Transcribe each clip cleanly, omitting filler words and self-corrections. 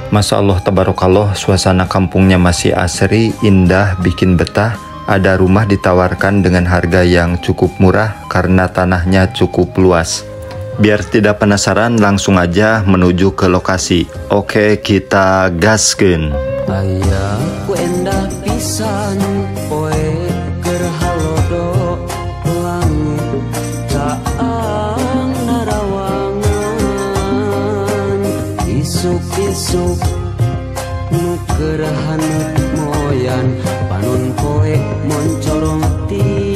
Masya Allah, tabarakallah, suasana kampungnya masih asri, indah, bikin betah. Ada rumah ditawarkan dengan harga yang cukup murah karena tanahnya cukup luas. Biar tidak penasaran, langsung aja menuju ke lokasi. Oke, kita gaskeun. Aya ku endah pisan poe keur halodo langit caang narawangan isuk-isuk nu keur haneut moyan panun poe moncorong ti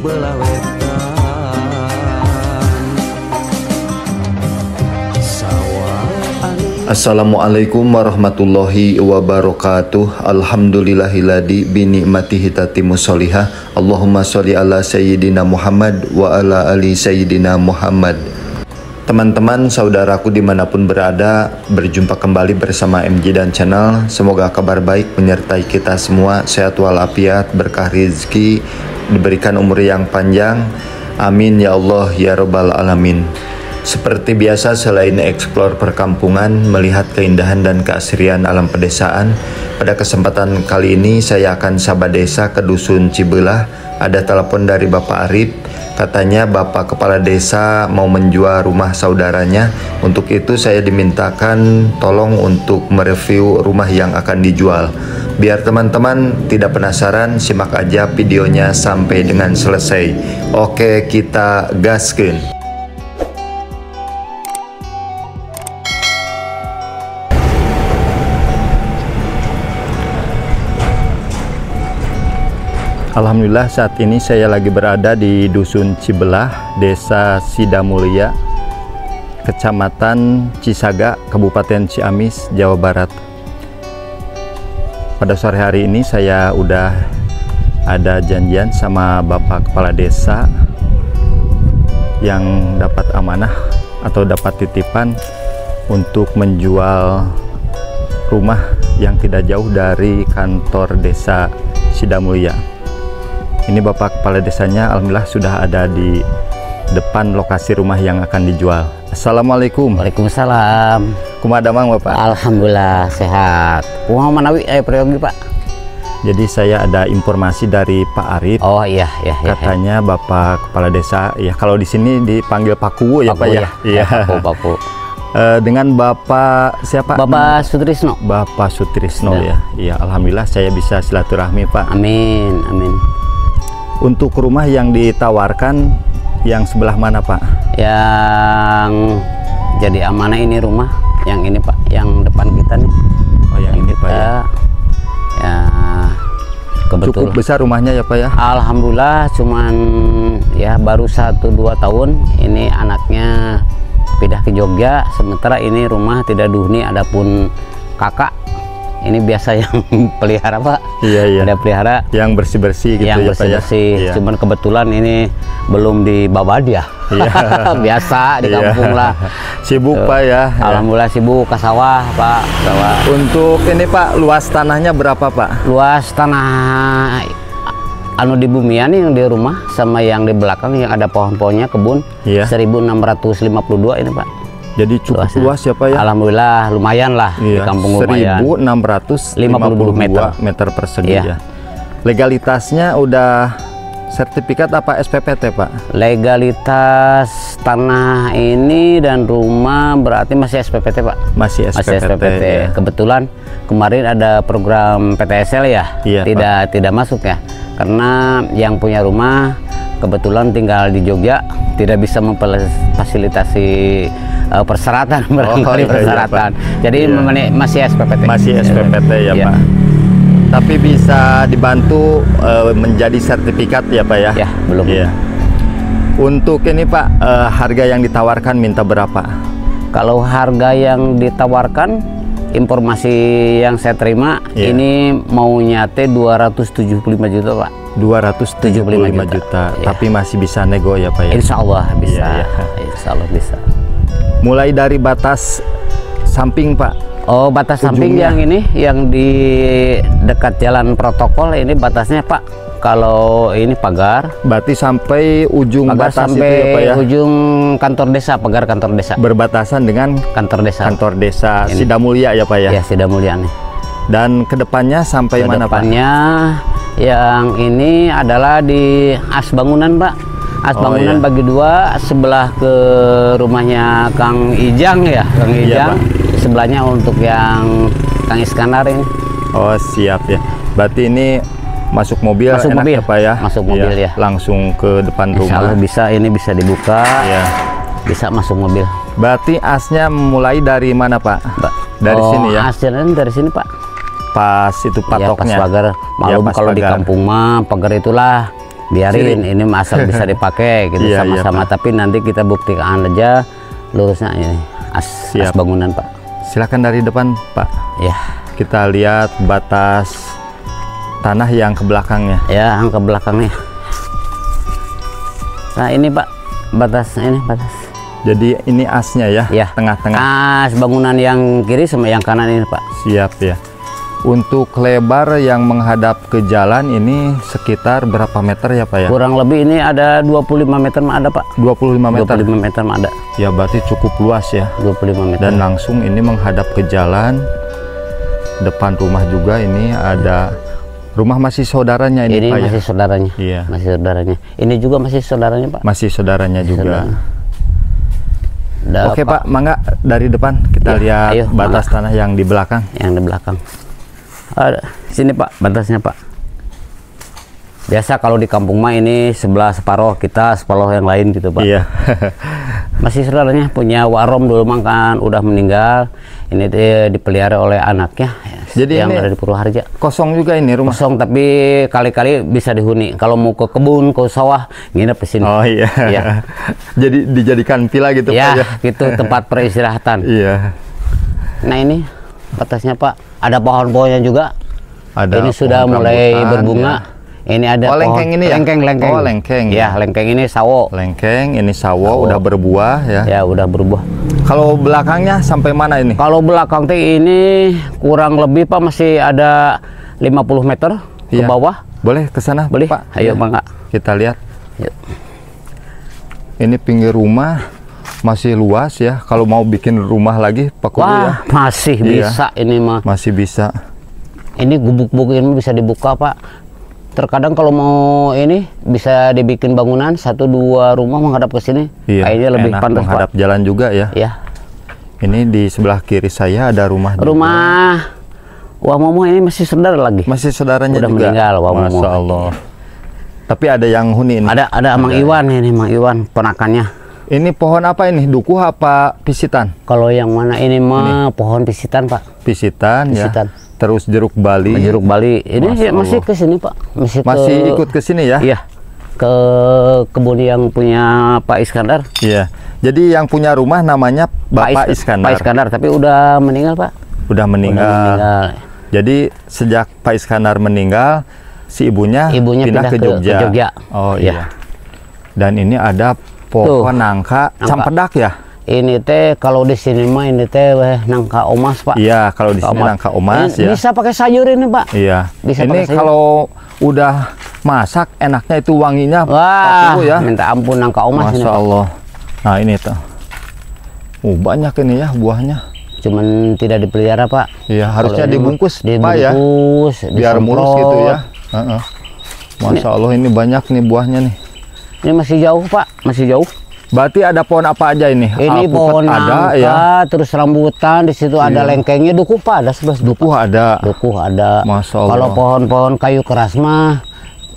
belah wetan. Assalamualaikum warahmatullahi wabarakatuh. Alhamdulillahilladzi binikmatihi tatimmus sholihah. Allahumma sholli ala sayyidina Muhammad wa ala ali sayyidina Muhammad. Teman-teman, saudaraku dimanapun berada, berjumpa kembali bersama MJ dan channel. Semoga kabar baik menyertai kita semua, sehat walafiat, berkah rezeki, diberikan umur yang panjang. Amin ya Allah ya Rabbal alamin. Seperti biasa, selain eksplor perkampungan, melihat keindahan dan keasrian alam pedesaan, pada kesempatan kali ini saya akan saba desa ke Dusun Cibelah. Ada telepon dari Bapak Arif, katanya Bapak Kepala Desa mau menjual rumah saudaranya. Untuk itu saya dimintakan tolong untuk mereview rumah yang akan dijual. Biar teman-teman tidak penasaran, simak aja videonya sampai dengan selesai. Oke, kita gaskeun. Alhamdulillah, saat ini saya lagi berada di Dusun Cibelah, Desa Sidamulya, Kecamatan Cisaga, Kabupaten Ciamis, Jawa Barat. Pada sore hari ini saya udah ada janjian sama Bapak Kepala Desa yang dapat amanah atau dapat titipan untuk menjual rumah yang tidak jauh dari kantor Desa Sidamulya. Ini Bapak Kepala Desanya alhamdulillah sudah ada di depan lokasi rumah yang akan dijual. Assalamualaikum. Waalaikumsalam. Kumaha damang Bapak? Alhamdulillah sehat. Kumaha manawi priyogi Pak? Jadi saya ada informasi dari Pak Arif. Oh iya. Katanya Bapak Kepala Desa, ya kalau di sini dipanggil Pak Kuwu ya Pak ya. Iya. Paku. Dengan Bapak siapa? Bapak Sutrisno. Bapak Sutrisno ya. Iya, alhamdulillah saya bisa silaturahmi Pak. Amin. Untuk rumah yang ditawarkan yang sebelah mana Pak? Yang jadi amanah ini rumah yang ini Pak, yang depan kita nih. Oh yang ini Pak ya. Ya kebetulan. Cukup besar rumahnya ya Pak ya? Alhamdulillah, cuman ya baru 1-2 tahun ini anaknya pindah ke Jogja, sementara ini rumah tidak duhni, adapun kakak ini biasa yang pelihara Pak. Iya. Ada pelihara yang bersih-bersih gitu ya Pak ya. Iya. Cuman kebetulan ini belum dibawa dia. Iya. Biasa di kampung lah. Sibuk Pak ya. Alhamdulillah sibuk ke sawah Pak. Sawah. Untuk ini Pak, luas tanahnya berapa Pak? Luas tanah anu di Bumian yang di rumah sama yang di belakang yang ada pohon-pohonnya kebun. Iya. 1652 ini Pak. Jadi cukup luas ya Pak ya? Alhamdulillah lumayan lah, iya, di kampung lumayan. 1652 meter persegi ya. Legalitasnya udah sertifikat apa SPPT Pak? Legalitas tanah ini dan rumah berarti masih SPPT Pak? Masih SPPT. Ya. Kebetulan kemarin ada program PTSL ya, iya, tidak masuk ya. Karena yang punya rumah kebetulan tinggal di Jogja, tidak bisa memfasilitasi persyaratan persyaratan. Jadi masih SPPT. Masih SPPT ya Pak. Tapi bisa dibantu menjadi sertifikat ya Pak ya? Ya, belum. Ya. Untuk ini Pak, harga yang ditawarkan minta berapa? Kalau harga yang ditawarkan, informasi yang saya terima ini maunya 275 juta Pak. 275 juta. Ya. Tapi masih bisa nego ya Pak ya? Insya Allah bisa. Ya. Insya Allah bisa. Mulai dari batas samping Pak. Oh, batas samping yang ini yang di dekat jalan protokol ini batasnya Pak. Kalau ini pagar. Berarti sampai ujung pagar batas sampai itu ya Pak ya? Ujung kantor desa, pagar kantor desa. Berbatasan dengan kantor desa. Kantor desa ini. Sidamulya ya Pak ya? Ya, Sidamulya nih. Dan kedepannya sampai mana Pak? Kedepannya yang ini adalah di as bangunan Pak. As bangunan iya. bagi dua, sebelah ke rumahnya Kang Ijang ya, Kang Ijang. Iya, sebelahnya untuk yang Kang Iskandar ini. Oh siap ya. Berarti ini masuk mobil, masuk enak mobil ya Pak ya? Masuk mobil ya. Langsung ke depan Insya Allah rumah. bisa, ini bisa dibuka. Ya. Bisa masuk mobil. Berarti asnya mulai dari mana Pak? Dari sini ya? Asnya dari sini Pak. Pas itu patoknya. Ya, pas pagar. Malum pas kalau di pagar. kampung mah pagar itulah biarin Sini. ini asal bisa dipakai gitu Iya, sama-sama. iya, Tapi nanti kita buktikan aja lurusnya ini as bangunan Pak. Silakan dari depan Pak. Ya. Kita lihat batas tanah yang ke belakangnya. Ya, yang ke belakangnya. Nah ini Pak, batas ini batas. Jadi ini asnya ya, Ya. tengah-tengah. As bangunan yang kiri sama yang kanan ini Pak. Siap ya. Untuk lebar yang menghadap ke jalan ini sekitar berapa meter ya Pak ya? Kurang lebih ini ada 25 meter mah ada Pak. 25 meter. 25 meter mah ada. Ya berarti cukup luas ya. 25 meter. Dan langsung ini menghadap ke jalan. Depan rumah juga ini ada rumah masih saudaranya ini Pak masih ya? saudaranya. Iya. Masih saudaranya. Ini juga masih saudaranya Pak. Masih saudaranya juga. Saudaranya. Oke Pak, mangga dari depan kita lihat ayo, batas tanah yang di belakang. Yang di belakang. Sini Pak, batasnya Pak. Biasa kalau di kampung mah ini sebelah separuh kita, separuh yang lain gitu Pak. Iya. Masih saudaranya punya warom dulu mah kan udah meninggal. Ini dipelihara oleh anaknya. Jadi yang ini ada di Purwoharjo. Kosong juga ini rumah. Kosong tapi kali-kali bisa dihuni. Kalau mau ke kebun, ke sawah, nginep di sini. Oh iya. Ya. Jadi dijadikan villa gitu Ya, Pak ya. gitu tempat peristirahatan. Iya. Nah ini batasnya Pak, ada pohon-pohonnya juga. Ada ini sudah pohon mulai rambutan, berbunga. ya. Ini ada Oh, lengkeng ini ya? lengkeng. Oh, lengkeng. Ya, lengkeng ini sawo. Lengkeng, ini sawo udah berbuah ya. Ya, udah berbuah. Kalau belakangnya sampai mana ini? Kalau belakang teh ini kurang lebih Pak masih ada 50 meter ke Iya. bawah. Boleh ke sana, Boleh. Pak? Ayo, Ya. Bangga. Kita lihat. Yuk. Ini pinggir rumah masih luas ya. Kalau mau bikin rumah lagi, Pak Kudu ya. Wah, masih Iya. bisa ini mah. Masih bisa. Ini gubuk-gubuk ini bisa dibuka Pak. Terkadang kalau mau ini bisa dibikin bangunan 1-2 rumah menghadap ke sini. Iya. Kayaknya lebih Enak pantas menghadap Pak. jalan juga ya. Ya. Ini di sebelah kiri saya ada rumah. Rumah Wah Momo ini masih saudara lagi. Masih saudaranya udah juga. meninggal Wah Momo. Masya Allah. Tapi ada yang huni ini. Ada Mang Iwan ini, Mang Iwan ponakannya. Ini pohon apa ini? Dukuh apa pisitan? Kalau yang mana ini mah pohon pisitan Pak. Pisitan ya. Pisitan. Terus jeruk Bali. Jeruk Bali. Ini Masya masih Allah. ke sini Pak. Masih ikut ke sini ya? Iya. Ke kebun yang punya Pak Iskandar. Iya. Jadi yang punya rumah namanya Bapak Iskandar. Pak Iskandar, tapi udah meninggal Pak. Udah meninggal. Udah meninggal. Jadi sejak Pak Iskandar meninggal, si ibunya pindah ke Jogja. Oh iya. Dan ini ada pohon nangka campedak ya? Ini teh kalau di sini mah ini teh nangka omas Pak. Iya, kalau di sini nangka omas ini ya. Bisa pakai sayur ini Pak. Iya. Bisa ini kalau udah masak enaknya itu wanginya. Wah, ya. minta ampun nangka omas ini. Masya Allah. Nah ini tuh. Banyak ini ya buahnya. Cuman tidak dipelihara Pak. Iya, harusnya dibungkus, Pak ya. Dibungkus, biar mulus gitu ya. Masya Allah ini banyak nih buahnya nih. Ini masih jauh Pak, masih jauh. Berarti ada pohon apa aja ini? Ini pohon nangka, ya. Terus rambutan, di situ ada lengkengnya, dukuh Pak, ada 11 dukuh ada. Dukuh ada. Masya Allah. Kalau pohon-pohon kayu keras mah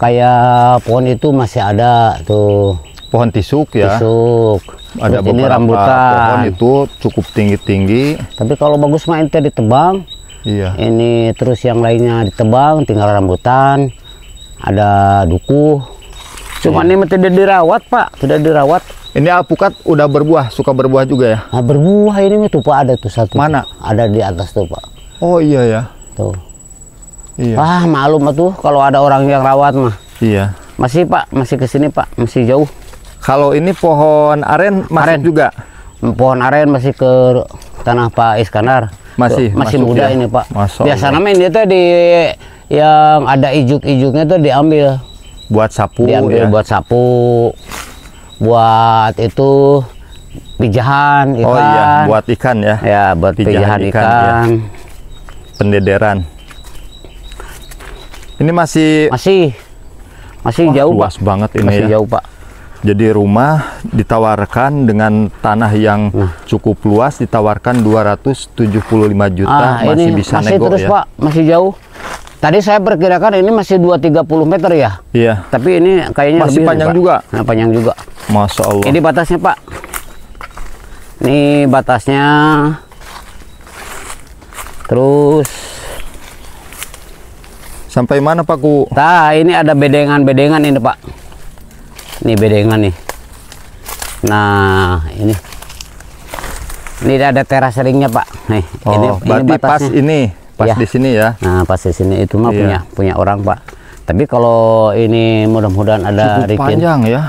kayak pohon itu masih ada tuh. Pohon tisuk ya. Tisuk. Ada terus ini beberapa rambutan. pohon itu cukup tinggi-tinggi. Tapi kalau bagus mah itu ditebang. Iya. Ini terus yang lainnya ditebang, tinggal rambutan. Ada dukuh. Cuma ini tidak dirawat Pak, tidak dirawat. Ini alpukat udah berbuah, suka berbuah juga ya? Nah, berbuah ini tuh Pak, ada tuh satu. Mana? Ada di atas tuh Pak. Oh iya ya. Tuh. Iya. Wah, maklum tuh kalau ada orang yang rawat mah. Iya. Masih Pak, masih ke sini Pak, masih jauh. Kalau ini pohon aren masih juga? Pohon aren masih ke tanah Pak Iskandar. Masih muda ya? ini Pak. Masya Biasa Allah. namanya dia tuh di yang ada ijuk-ijuknya tuh diambil. Buat sapu diambil ya. Buat sapu, buat itu pijahan ikan. Oh iya, buat ikan ya. Ya, buat pijahan ikan. Ya. Pendederan. Ini masih jauh, luas Pak. banget ini masih ya. Jauh, Pak. Jadi rumah ditawarkan dengan tanah yang cukup luas, ditawarkan 275 juta, masih ini bisa masih nego terus, ya. Pak, masih jauh. Tadi saya perkirakan ini masih 230 meter ya. Iya. Tapi ini kayaknya masih lebih, panjang Pak. juga. Nah, panjang juga. Masya Allah. Ini batasnya, Pak. Ini batasnya. Terus sampai mana Pak Ku? nah, ini ada bedengan-bedengan ini, Pak. Ini bedengan nih. Nah, ini ada teras ringnya, Pak. Nih, ini berarti pas batasnya. pas Ya. di sini ya. Nah, pas di sini itu mah punya orang, Pak. Tapi kalau ini mudah-mudahan ada cukup rikin. panjang ya.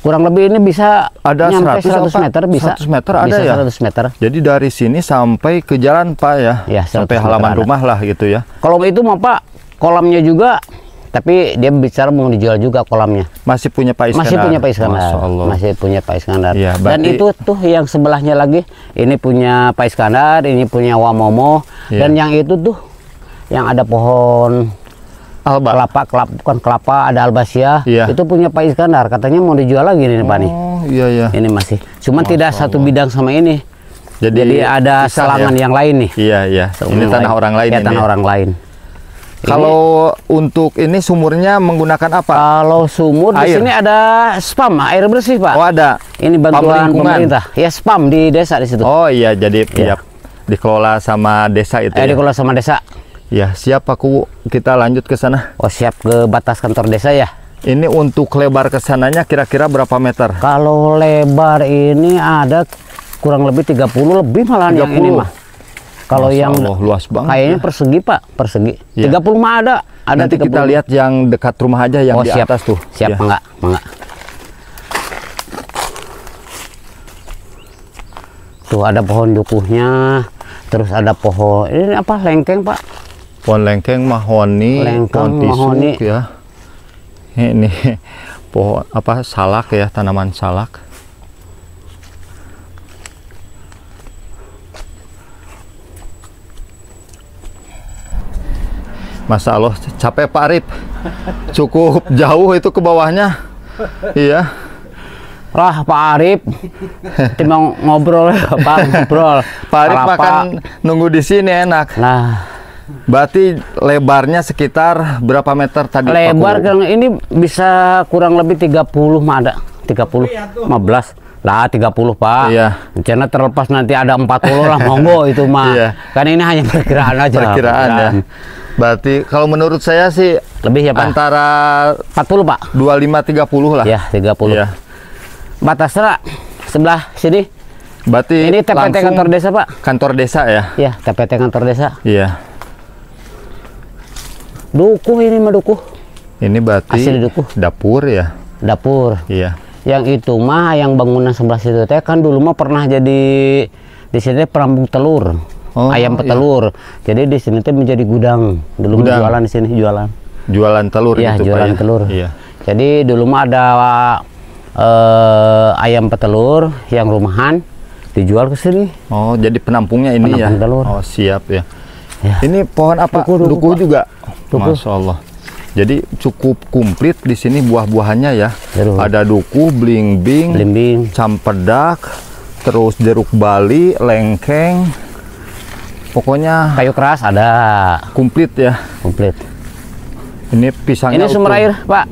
Kurang lebih ini bisa Ada nyampe 100 meter bisa. 100 meter ada bisa ya? 100 meter. Jadi dari sini sampai ke jalan Pak ya. Ya, 100 sampai meter halaman ada. rumah lah gitu ya. Kalau itu mah, Pak, kolamnya juga, tapi dia bicara mau dijual juga kolamnya. Masih punya Pak Iskandar. Masih punya Pak Iskandar. Masya Allah. Masih punya Pak Iskandar. Ya, Dan berarti- itu tuh yang sebelahnya lagi, ini punya Pak Iskandar, ini punya Wamomo, Ya. dan yang itu tuh yang ada pohon Alba. bukan kelapa, ada albasia, Iya. itu punya Pak Iskandar. Katanya mau dijual lagi nih, Pak nih. Oh iya ya. Ini masih, cuman Masya tidak satu bidang sama ini. Jadi ada pisah selangan ya? yang lain nih. Iya iya. Ini Yang tanah orang lain Ya, ini. tanah ya? orang lain. Kalau untuk ini sumurnya menggunakan apa? Kalau sumur di Air. sini ada spam, air bersih, Pak. Oh ada. Ini bantuan lingkungan. pemerintah. Ya, spam di desa di situ. Oh iya, jadi Iya. dikelola sama desa itu ya. Dikelola sama desa. Ya, siap aku, kita lanjut ke sana. Oh, siap ke batas kantor desa ya. Ini untuk lebar ke sananya kira-kira berapa meter? Kalau lebar ini ada kurang lebih 30 lebih malah yang ini 30. mah. Kalau Masya yang Allah, luas banget kayaknya ya. persegi, Pak, persegi. Iya. 30 mah ada. Ada Nanti 30. kita lihat yang dekat rumah aja, yang Oh, di siap. atas tuh. Siap, Ya. enggak. Tuh ada pohon dukuhnya, terus ada pohon ini apa, lengkeng, Pak. Pohon lengkeng, mahoni, Lengkeng, pohon tisuk mahoni. ya. Ini pohon apa, salak ya, tanaman salak. Masya Allah, capek Pak Arif. Cukup jauh itu ke bawahnya. Iya. Lah, Pak Arif, timbang ngobrol ya, Pak, ngobrol. Pak Arif Kelapa. makan nunggu di sini enak. Nah, Berarti lebarnya sekitar berapa meter tadi? lebar Pak Ku? kan ini bisa kurang lebih 30 mah ada. 30, 15. Lah 30, Pak. Iya. Rencana terlepas nanti ada 40 lah, monggo itu mah. Iya. Kan ini hanya perkiraan aja. Perkiraan ya. Berarti kalau menurut saya sih Lebih ya, Pak? antara 40, Pak. 25-30 lah. Ya, 30. Iya. Batasnya sebelah sini. Berarti Ini TPT langsung kantor desa, Pak. kantor desa ya? Ya, TPT kantor desa. Iya. Dukuh ini mah dukuh. Ini berarti Asli dukuh. dapur ya? Dapur. Iya. Yang itu mah yang bangunan sebelah situ teh kan dulu mah pernah jadi di sini perambung telur. Oh, ayam petelur. Jadi di sini teh menjadi gudang. Dulu mah Gudang. jualan di sini, jualan. Jualan telur Iya, gitu Pak jualan ya? telur. Iya. Jadi dulu mah ada ayam petelur yang rumahan dijual ke sini. Oh, jadi penampungnya ini ya? Penampung telur. Oh, siap ya. Ya. Ini pohon apa? Dukuh, Dukuh Pak. juga? Dukuh. Masya Allah. Jadi cukup komplit di sini buah-buahannya ya. Jeruk. Ada dukuh, blimbing, Belimbing. campedak, terus jeruk bali, lengkeng. Pokoknya Kayu keras ada komplit ya. komplit. Ini pisangnya Ini sumber utuh. air, Pak.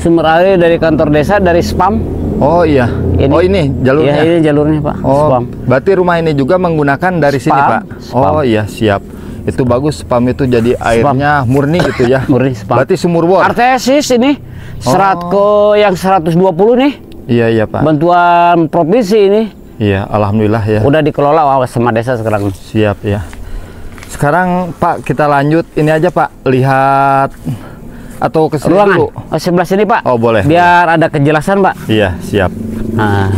Sumber air dari kantor desa, dari spam. Oh iya. Oh ini jalurnya. Iya, ini jalurnya, Pak. Oh, Spam. berarti rumah ini juga menggunakan dari sini, Spam. Pak? Spam. Oh iya, siap. Itu bagus, spam itu jadi airnya murni gitu ya. Murni spam. Berarti sumur bor. Artesis ini serat ke yang 120 nih. Iya, iya, Pak. Bantuan provinsi ini. Iya, alhamdulillah ya. Udah dikelola sama desa sekarang. Siap ya. Sekarang Pak, kita lanjut ini aja, Pak. Lihat atau ke sini Ruangan. dulu. Oh, sebelah sini, Pak. Oh, boleh. Biar ada kejelasan, Pak. Iya, siap. Nah.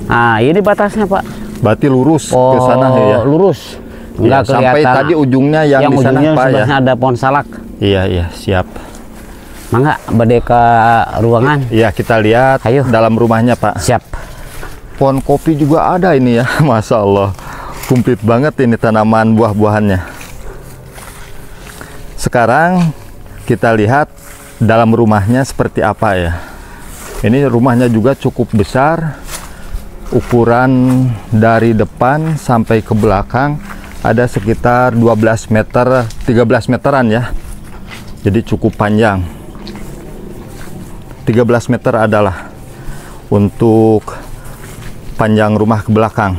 Nah, ini batasnya, Pak. Berarti lurus ke sana ya. Lurus. Iya, Enggak sampai kelihatan. tadi ujungnya yang di sana, ujungnya Pak ya. sebelahnya ada pohon salak. Iya, iya, siap. Mangga, bade ke ruangan. Iya, kita lihat. Ayo. Dalam rumahnya, Pak. Siap. Pohon kopi juga ada ini ya. Masya Allah. Komplit banget ini tanaman buah-buahannya. Sekarang kita lihat dalam rumahnya seperti apa ya. Ini rumahnya juga cukup besar. Ukuran dari depan sampai ke belakang ada sekitar 12 meter, 13 meteran ya. Jadi cukup panjang. 13 meter adalah untuk panjang rumah ke belakang.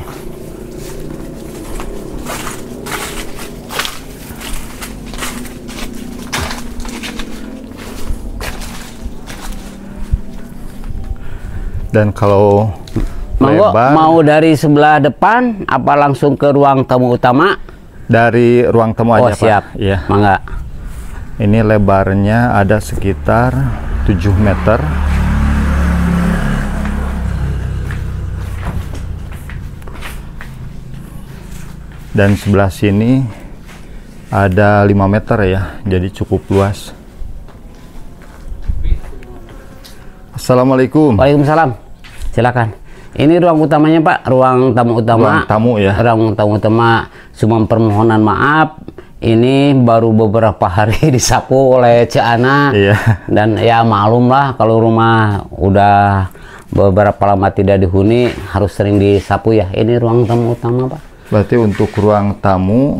Dan kalau lebar, mau dari sebelah depan apa langsung ke ruang tamu utama? Dari ruang tamu aja, siap. Pak. Iya. Mangga. Ini lebarnya ada sekitar 7 meter. Dan sebelah sini ada 5 meter ya, jadi cukup luas. Assalamualaikum. Waalaikumsalam. Silakan. Ini ruang utamanya, Pak, ruang tamu utama. Ruang tamu ya. Ruang tamu utama. Cuma permohonan maaf, ini baru beberapa hari disapu oleh Cik Ana. Iya. Dan ya maklum lah kalau rumah udah beberapa lama tidak dihuni harus sering disapu ya. Ini ruang tamu utama, Pak. Berarti untuk ruang tamu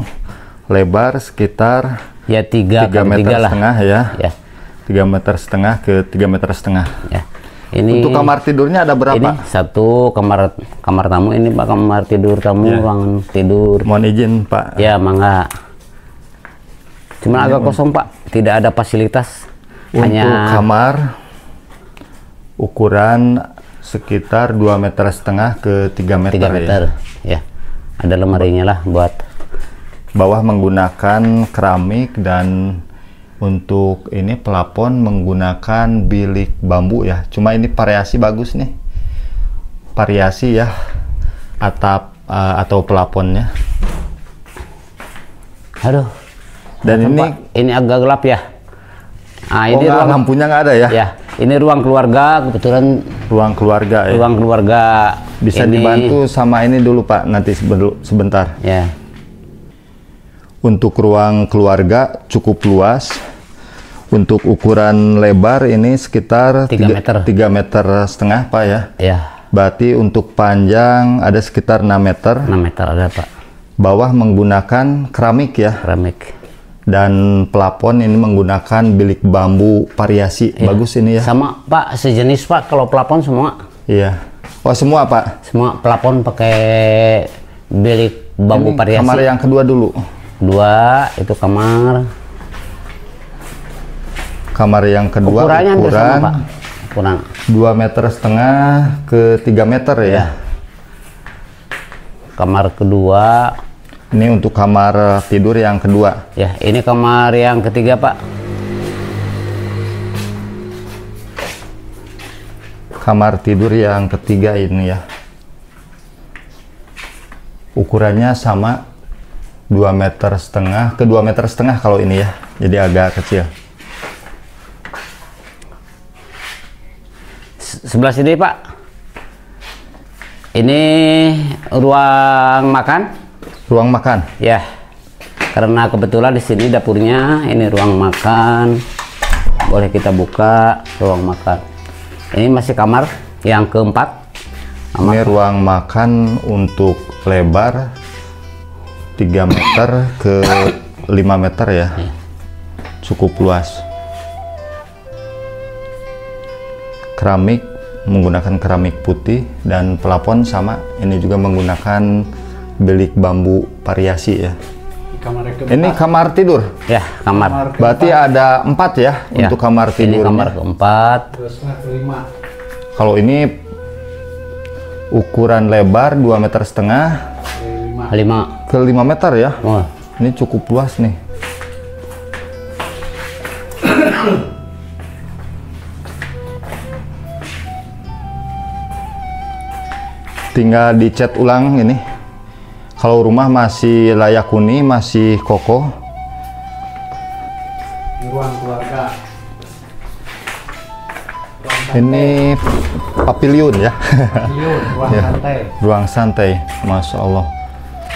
lebar sekitar ya 3 meter lah. Setengah ya. Ya. 3 meter setengah ke 3 meter setengah. Ya. Ini untuk kamar tidurnya ada berapa? Ini satu kamar tamu ini, Pak, kamar tidur tamu, ya. ruangan tidur. Mohon izin, Pak. Ya, mangga. Cuma agak kosong, Pak. Tidak ada fasilitas. Untuk hanya kamar ukuran sekitar 2 meter setengah ke 3 meter, 3 meter. Ya. Ada lemarinya lah buat. Bawah menggunakan keramik dan untuk ini pelapon menggunakan bilik bambu ya. Cuma ini variasi bagus nih. Variasi ya atap atau pelaponnya. Aduh. Dan ini agak gelap ya. Nah, ini ruang ruang lampunya nggak ada ya? Ya, ini ruang keluarga, kebetulan ruang keluarga ya. Ruang keluarga. Bisa ini dibantu sama ini dulu, Pak, nanti sebentar. Ya. Untuk ruang keluarga cukup luas. Untuk ukuran lebar ini sekitar 3 meter. 3 meter setengah, Pak ya. Ya. Berarti untuk panjang ada sekitar 6 meter. 6 meter ada, Pak. Bawah menggunakan keramik ya. Keramik. Dan pelapon ini menggunakan bilik bambu variasi. Ya. Bagus ini ya. Sama, Pak, sejenis, Pak, kalau pelapon semua. Iya. Oh, semua, Pak? Semua pelapon pakai bilik bambu ini variasi. Kamar yang kedua dulu. Dua, itu kamar. Kamar yang kedua ukuran ukuran 2 meter setengah ke 3 meter ya. Ya. Kamar kedua. Ini untuk kamar tidur yang kedua. Ya, ini kamar yang ketiga, Pak. Kamar tidur yang ketiga ini ya. Ukurannya sama 2 meter setengah ke 2 meter setengah kalau ini ya. Jadi agak kecil. Sebelah sini, Pak. Ini ruang makan. Ruang makan. Ya. Karena kebetulan di sini dapurnya, ini ruang makan. Boleh kita buka ruang makan. Ini masih kamar yang keempat. Ini ruang makan untuk lebar 3 meter ke 5 meter ya. Cukup luas. Keramik, menggunakan keramik putih, dan pelapon sama. Ini juga menggunakan bilik bambu variasi ya. Ini kamar tidur. Ya, kamar. Berarti ada 4 ya, untuk kamar tidur. Ini kamar keempat. Kalau ini ukuran lebar 2 meter setengah 5 ke 5 meter ya. Oh. Ini cukup luas nih. Tinggal dicat ulang ini. Kalau rumah masih layak huni, masih kokoh. Ruang keluarga. Ini pavilion ya. Pavilion, ruang ya. santai. Ruang santai, Masya Allah.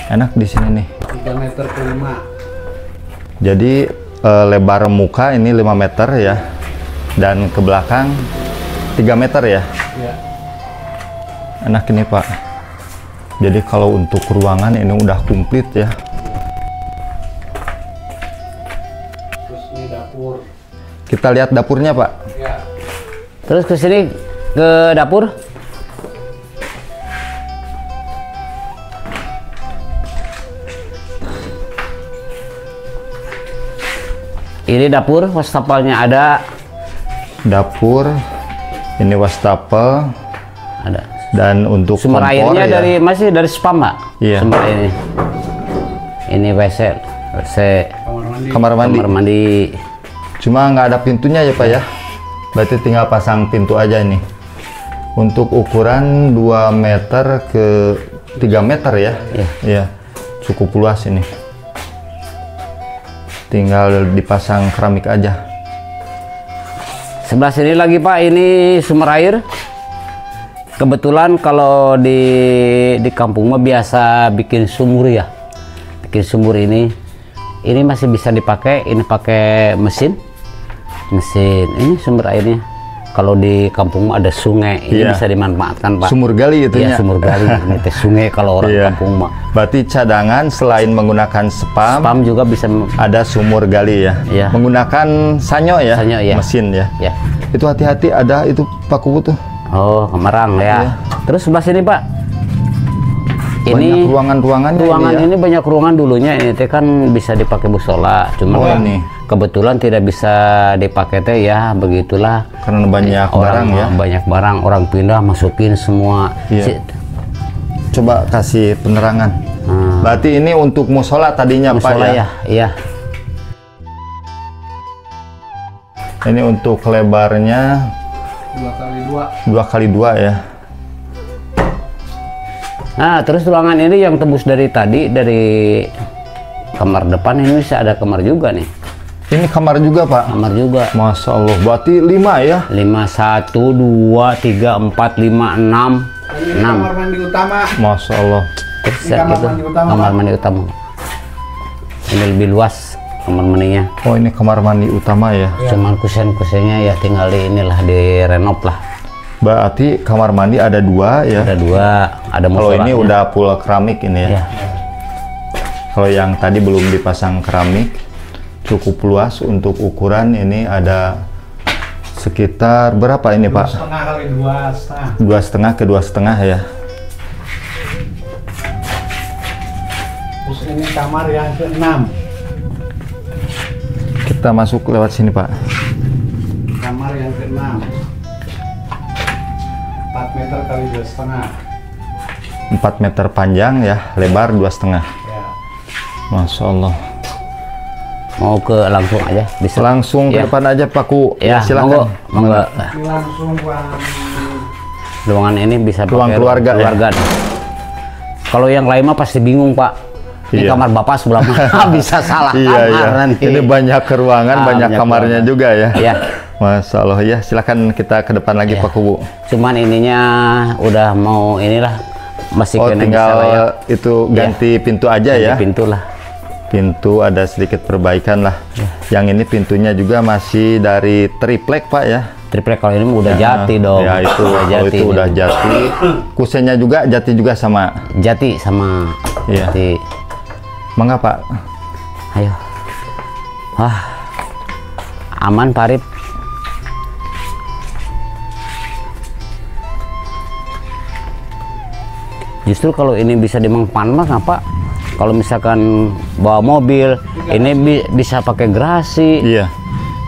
Enak di sini nih. 3 meter ke 5. Jadi lebar muka ini 5 meter ya. Dan ke belakang 3 meter ya. Ya. Enak ini Pak. Jadi kalau untuk ruangan ini udah komplit ya. Terus ini dapur. Kita lihat dapurnya Pak. Ya. Terus ke sini ke dapur. Ini dapur, wastafelnya ada. Dapur, ini wastafel. Ada. Dan untuk Sumber kompor airnya ya. masih dari spam, Pak. Iya. Sumber ini. Ini WC, Kamar mandi. kamar mandi. Cuma nggak ada pintunya ya Pak ya. Berarti tinggal pasang pintu aja ini. Untuk ukuran 2 meter ke 3 meter ya. Iya. Iya. Cukup luas ini. Tinggal dipasang keramik aja. Sebelah sini lagi Pak, ini sumber air. Kebetulan kalau di kampung mah biasa bikin sumur ya. Bikin sumur ini masih bisa dipakai. Ini pakai mesin. Ini sumber airnya. Kalau di kampung mah ada sungai, ini Iya. bisa dimanfaatkan Pak. Sumur gali itu Iya, ya. sumur gali. Ini teh sungai kalau orang Iya. kampung mah. Berarti cadangan selain menggunakan spam, Spam juga bisa. ada sumur gali ya. Iya. Menggunakan sanyo ya. Sanyo, iya. Mesin ya. Ya. Itu hati-hati ada itu Pak Kubu tuh. Oh, kemarang ya. Iya. Terus sebelah sini Pak. Banyak ruangan-ruangannya Ruangan ini ya. ini banyak ruangan dulunya. Ini teh kan bisa dipakai musola. Cuma Oh, kan ini. kebetulan tidak bisa dipakai teh ya. Begitulah. Karena banyak barang ya. Banyak barang. Orang pindah masukin semua. Iya. Coba kasih penerangan. Nah, Berarti ini untuk musola tadinya Pak musola ya. ya. Iya. Ini untuk lebarnya 2x2 ya. Nah, terus ruangan ini yang tembus dari tadi dari kamar depan ini bisa ada kamar juga nih. Ini kamar juga Pak. Kamar juga. Masya Allah. Berarti 5 ya. 5, 1, 2, 3, 4, 5, 6. Ini kamar mandi utama. Masya Allah. Terus Ini kamar mandi utama, kamar Pak. mandi utama. Ini lebih luas kamar mandinya. Oh ini kamar mandi utama ya. Cuman kusen-kusennya ya tinggal di inilah direnov lah. Berarti kamar mandi ada 2 ya. Ada 2, ada Kalau ini musolanya. udah full keramik ini ya. Ya. Kalau yang tadi belum dipasang keramik, cukup luas untuk ukuran. Ini ada sekitar berapa ini Pak? 2,5 kali 2,5. 2,5 ke 2,5 ya. Terus ini kamar yang ke-6. Kita masuk lewat sini Pak. Kamar yang ke-6. 4 meter kali 2,5. 4 meter panjang ya, lebar 2,5. Ya. Masya Allah. Mau ke langsung aja bisa. Langsung ke Ya. depan aja Pak Ku. Ya, silakan. monggo. Ini langsung ruang Ruangan ini bisa Ruang pakai keluarga, ya? Kalau yang lain mah pasti bingung Pak. Ini Iya. kamar Bapak sebelah mana? Bisa salah Iya, iya. kamar nanti. Ini banyak ruangan, banyak kamarnya ruangan. juga ya. Iya. Masya Allah ya. Silakan kita ke depan lagi Iya. Pak Kubu. Cuman ininya udah mau inilah masih Oh kena tinggal bisa layak. itu ganti pintu aja ya. Di pintu lah. Pintu ada sedikit perbaikan lah. Yang ini pintunya juga masih dari triplek Pak ya. Triplek kalau ini udah jati dong. Ya itu, Udah kalau jati itu ini. udah jati. Kusennya juga jati juga sama. Jati sama Iya. jati. Mangga Pak. Ayo. Wah. Aman Pak Arif. Justru kalau ini bisa dimanfaatkan mah ngapa? Kalau misalkan bawa mobil, ini bisa pakai gerasi. Iya.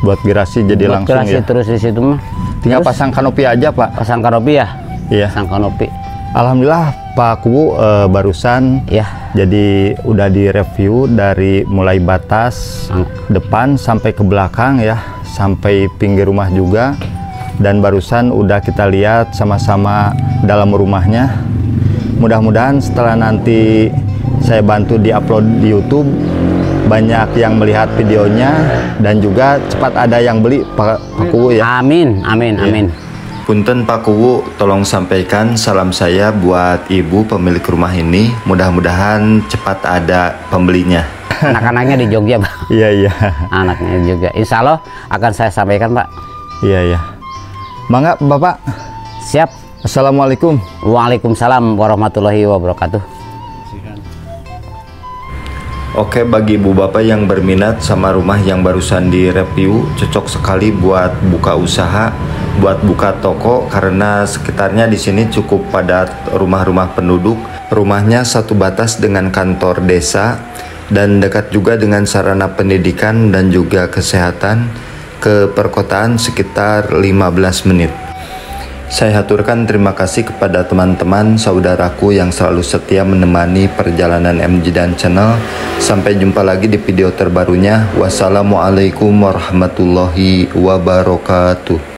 Buat gerasi jadi Buat langsung gerasi ya. terus di situ mah. Tinggal Terus pasang kanopi aja Pak. pasang kanopi ya. Iya. Pasang kanopi. Alhamdulillah Pak Kubu barusan Ya. jadi udah direview dari mulai batas depan sampai ke belakang ya, sampai pinggir rumah juga. Dan barusan udah kita lihat sama-sama dalam rumahnya. Mudah-mudahan setelah nanti saya bantu di-upload di YouTube, banyak yang melihat videonya dan juga cepat ada yang beli Pak Kubu ya. Amin, amin, Iya. amin. Punten Pak Kuwu, tolong sampaikan salam saya buat ibu pemilik rumah ini. Mudah-mudahan cepat ada pembelinya. Anak-anaknya di Jogja, Pak. Iya. Anaknya juga. Insya Allah akan saya sampaikan, Pak. Iya. Mangga, Bapak. Siap. Assalamualaikum. Waalaikumsalam warahmatullahi wabarakatuh. Oke, bagi ibu bapak yang berminat sama rumah yang barusan direview, cocok sekali buat buka usaha, buat buka toko, karena sekitarnya di sini cukup padat rumah-rumah penduduk. Rumahnya satu batas dengan kantor desa dan dekat juga dengan sarana pendidikan dan juga kesehatan. Ke perkotaan sekitar 15 menit. Saya haturkan terima kasih kepada teman-teman saudaraku yang selalu setia menemani perjalanan MJdan Channel. Sampai jumpa lagi di video terbarunya. Wassalamualaikum warahmatullahi wabarakatuh.